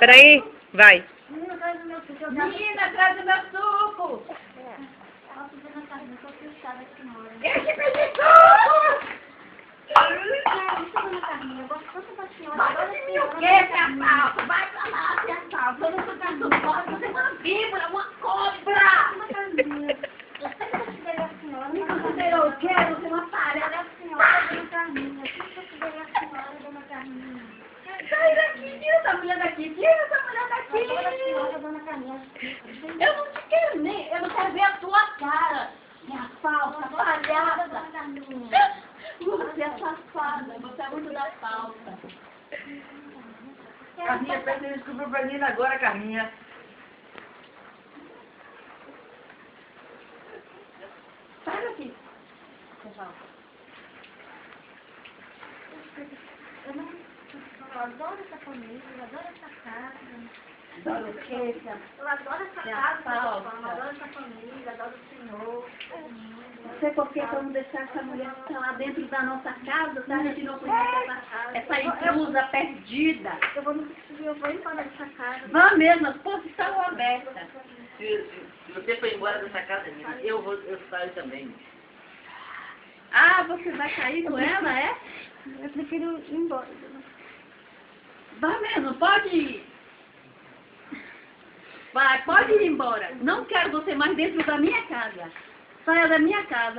Peraí, vai. Menina, traz o meu suco. Menina, traz o meu suco. Nossa, dona Carminha, eu tô fechada aqui na hora. Esse pede suco. Isso, dona Carminha, eu gosto tanto da senhora. Bota em mim o quê, minha falsa? Vai pra lá, minha falsa. Eu não sou cantora, você é uma víbora, uma cobra. Dona Carminha, eu sempre considerei a senhora. Me considerou o quê? Você é uma palha. A senhora, dona Carminha, eu sempre considerei a senhora, dona Carminha. Sai daqui, tira essa mulher daqui, tira essa mulher daqui. Senhora, dona Carminha. Eu não te quero nem, eu não quero ver a tua cara. Minha falsa, palhaça. Dona Carminha. Você é safada, você é muito da falsa. Carminha, peça desculpa pra mim agora, Carminha. Sai daqui. Eu adoro essa família, eu adoro essa casa. Adoro o quê? Eu adoro essa Minha casa, falsa. eu adoro essa família, adoro o senhor. Não sei por que vamos deixar essa mulher ficar lá dentro da nossa casa, tá? A gente não conhece essa intrusa perdida. Eu vou me despedir, eu vou embora dessa casa. Vá mesmo, as portas estão abertas. Se você for embora dessa casa, menina, eu saio também. Ah, você vai sair com ela, é? Eu prefiro ir embora. Vá mesmo, pode ir. Vai, pode ir embora. Não quero você mais dentro da minha casa. Saia da minha casa.